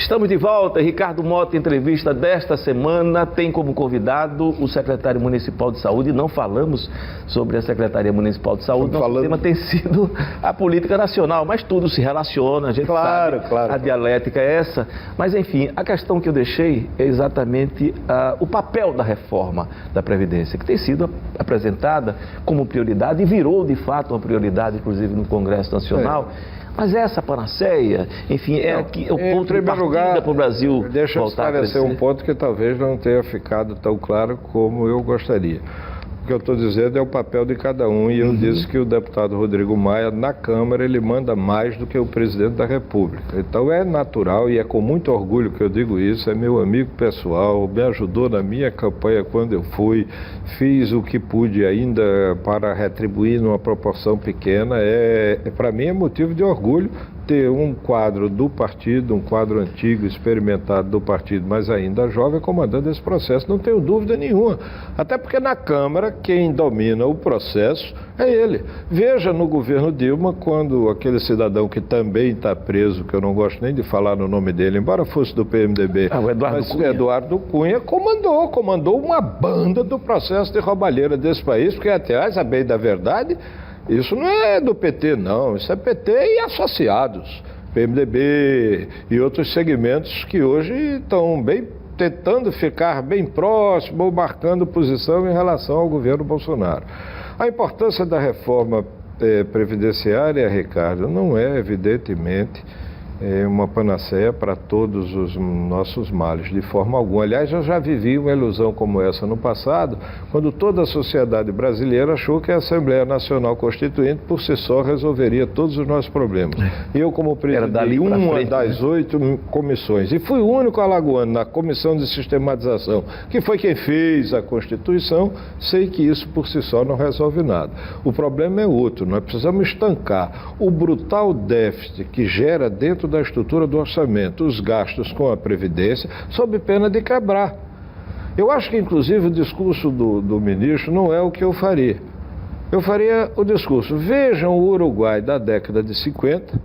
Estamos de volta. Ricardo Mota, entrevista desta semana, tem como convidado o secretário municipal de saúde. Não falamos sobre a Secretaria Municipal de Saúde, o tema tem sido a política nacional, mas tudo se relaciona, a gente sabe, a dialética é essa. Mas enfim, a questão que eu deixei é exatamente o papel da reforma da Previdência, que tem sido apresentada como prioridade e virou de fato uma prioridade, inclusive no Congresso Nacional. Mas essa panaceia, enfim, é o ponto de partida para o Brasil voltar a crescer. Deixa eu esclarecer um ponto que talvez não tenha ficado tão claro como eu gostaria. O que eu estou dizendo é o papel de cada um, e eu disse que o deputado Rodrigo Maia, na Câmara, ele manda mais do que o presidente da República. Então é natural, e é com muito orgulho que eu digo isso, é meu amigo pessoal, me ajudou na minha campanha quando eu fui, fiz o que pude ainda para retribuir numa proporção pequena. Para mim é motivo de orgulho ter um quadro do partido, um quadro antigo, experimentado do partido, mas ainda jovem, comandando esse processo, não tenho dúvida nenhuma. Até porque na Câmara, quem domina o processo é ele. Veja no governo Dilma, quando aquele cidadão que também está preso, que eu não gosto nem de falar no nome dele, embora fosse do PMDB, o Eduardo Cunha comandou uma banda do processo de roubalheira desse país, porque, aliás, a bem da verdade, isso não é do PT, não. Isso é PT e associados, PMDB e outros segmentos que hoje estão tentando ficar bem próximo ou marcando posição em relação ao governo Bolsonaro. A importância da reforma previdenciária, Ricardo, não é, evidentemente, uma panaceia para todos os nossos males, de forma alguma. Aliás, eu já vivi uma ilusão como essa no passado, quando toda a sociedade brasileira achou que a Assembleia Nacional Constituinte, por si só, resolveria todos os nossos problemas. Eu, como presidente de uma das 8 comissões, e fui o único alagoano na Comissão de Sistematização, que foi quem fez a Constituição, sei que isso por si só não resolve nada. O problema é outro, nós precisamos estancar o brutal déficit que gera dentro da estrutura do orçamento os gastos com a Previdência, sob pena de quebrar. Eu acho que, inclusive, o discurso do ministro não é o que eu faria. Eu faria o discurso: vejam o Uruguai da década de 50,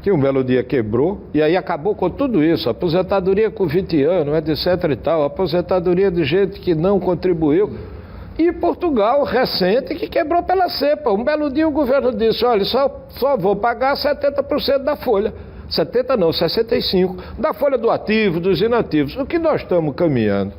que um belo dia quebrou, e aí acabou com tudo isso, aposentadoria com 20 anos, etc e tal, aposentadoria de gente que não contribuiu. E Portugal, recente, que quebrou pela cepa. Um belo dia o governo disse: olha, só vou pagar 70% da folha. 70 não, 65%, da folha do ativo, dos inativos. O que nós estamos caminhando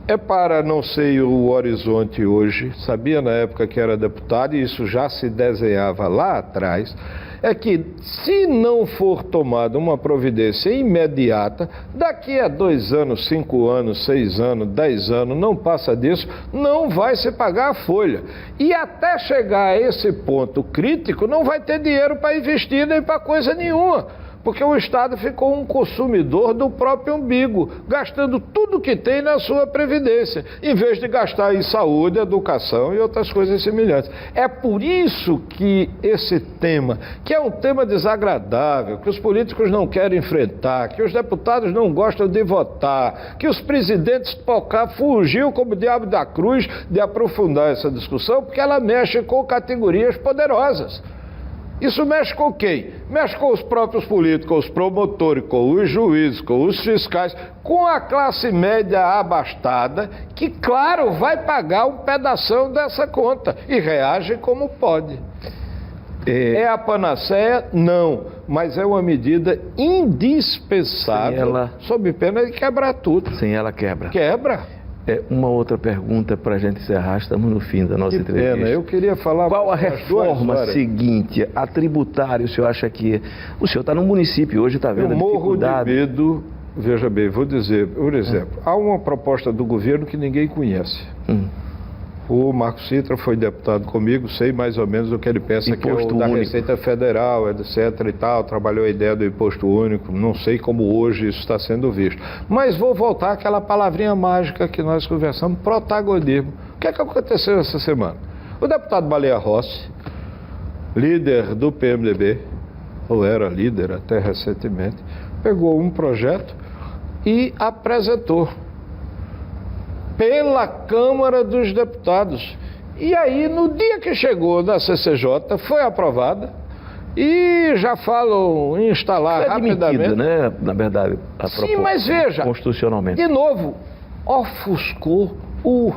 é para, não sei o horizonte hoje, sabia na época que era deputado, e isso já se desenhava lá atrás, é que se não for tomada uma providência imediata, daqui a 2 anos, 5 anos, 6 anos, 10 anos, não passa disso, não vai se pagar a folha. E até chegar a esse ponto crítico, não vai ter dinheiro para investir nem para coisa nenhuma. Porque o Estado ficou um consumidor do próprio umbigo, gastando tudo que tem na sua previdência, em vez de gastar em saúde, educação e outras coisas semelhantes. É por isso que esse tema, que é um tema desagradável, que os políticos não querem enfrentar, que os deputados não gostam de votar, que os presidentes fugiu como o diabo da cruz de aprofundar essa discussão, porque ela mexe com categorias poderosas. Isso mexe com quem? Mexe com os próprios políticos, com os promotores, com os juízes, com os fiscais, com a classe média abastada, que, claro, vai pagar um pedação dessa conta e reage como pode. É a panaceia? Não, mas é uma medida indispensável, sob pena de quebrar tudo. Sem ela quebra. Quebra. Uma outra pergunta para a gente encerrar, estamos no fim da nossa entrevista. Pena, eu queria falar... Qual a reforma seguinte, a tributária, o senhor acha que... O senhor está no município hoje, está vendo a dificuldade? Eu morro de medo, veja bem, vou dizer, por exemplo, há uma proposta do governo que ninguém conhece. O Marco Citra foi deputado comigo, sei mais ou menos o que ele pensa, que é o da Receita Federal, etc e tal, trabalhou a ideia do imposto único, não sei como hoje isso está sendo visto. Mas vou voltar àquela palavrinha mágica que nós conversamos, protagonismo. O que é que aconteceu essa semana? O deputado Baleia Rossi, líder do PMDB, ou era líder até recentemente, pegou um projeto e apresentou pela Câmara dos Deputados. E aí, no dia que chegou na CCJ, foi aprovada, E já falam em instalar rapidamente. Né? Na verdade, a proposta. Sim, mas veja, constitucionalmente. De novo, ofuscou o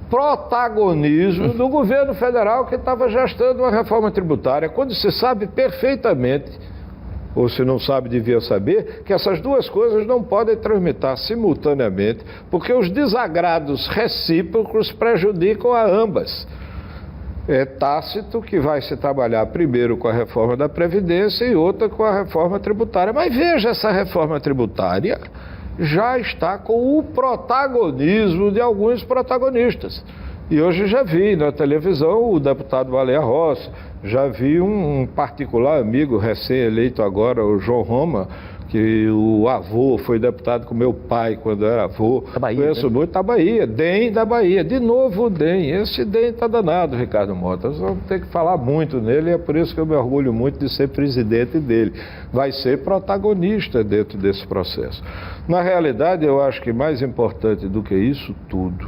protagonismo do governo federal que estava gestando uma reforma tributária, quando se sabe perfeitamente, ou se não sabe, devia saber, que essas duas coisas não podem tramitar simultaneamente, porque os desagrados recíprocos prejudicam a ambas. É tácito que vai se trabalhar primeiro com a reforma da Previdência e outra com a reforma tributária. Mas veja, essa reforma tributária já está com o protagonismo de alguns protagonistas. E hoje já vi na televisão o deputado Baleia Rossi, já vi um particular amigo recém-eleito agora, o João Roma, que o avô foi deputado com meu pai quando era avô. Da Bahia, conheço muito da Bahia, DEM da Bahia. De novo o DEM. Esse DEM está danado, Ricardo Mota. Nós vamos ter que falar muito nele e é por isso que eu me orgulho muito de ser presidente dele. Vai ser protagonista dentro desse processo. Na realidade, eu acho que mais importante do que isso tudo,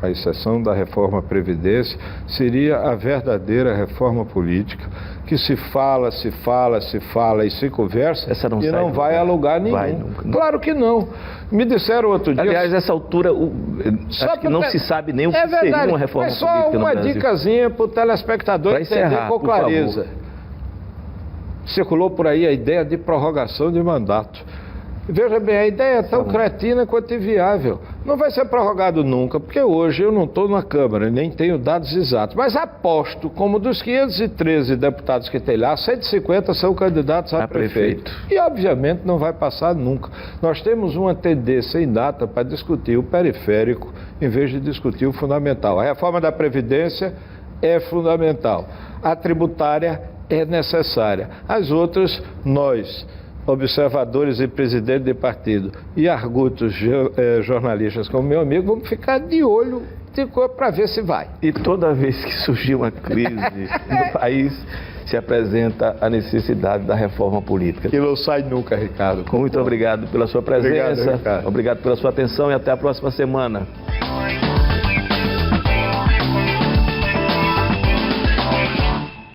à exceção da reforma Previdência, seria a verdadeira reforma política, que se fala e se conversa e não vai a lugar nenhum. Vai, nunca. Claro que não. Me disseram outro dia... Aliás, nessa altura, acho que não se sabe nem o que seria uma reforma política no Brasil. Mas só uma dicasinha para o telespectador entender com clareza. Circulou por aí a ideia de prorrogação de mandato. Veja bem, a ideia é tão cretina quanto inviável. Não vai ser prorrogado nunca, porque hoje eu não estou na Câmara, nem tenho dados exatos. Mas aposto, como dos 513 deputados que tem lá, 150 são candidatos a prefeito. E, obviamente, não vai passar nunca. Nós temos uma tendência inata para discutir o periférico, em vez de discutir o fundamental. A reforma da Previdência é fundamental. A tributária é necessária. As outras, nós, observadores e presidente de partido e argutos jornalistas como meu amigo, vamos ficar de olho para ver se vai. E toda vez que surgir uma crise no país, se apresenta a necessidade da reforma política. Que não sai nunca, Ricardo. Muito obrigado pela sua presença, obrigado pela sua atenção e até a próxima semana.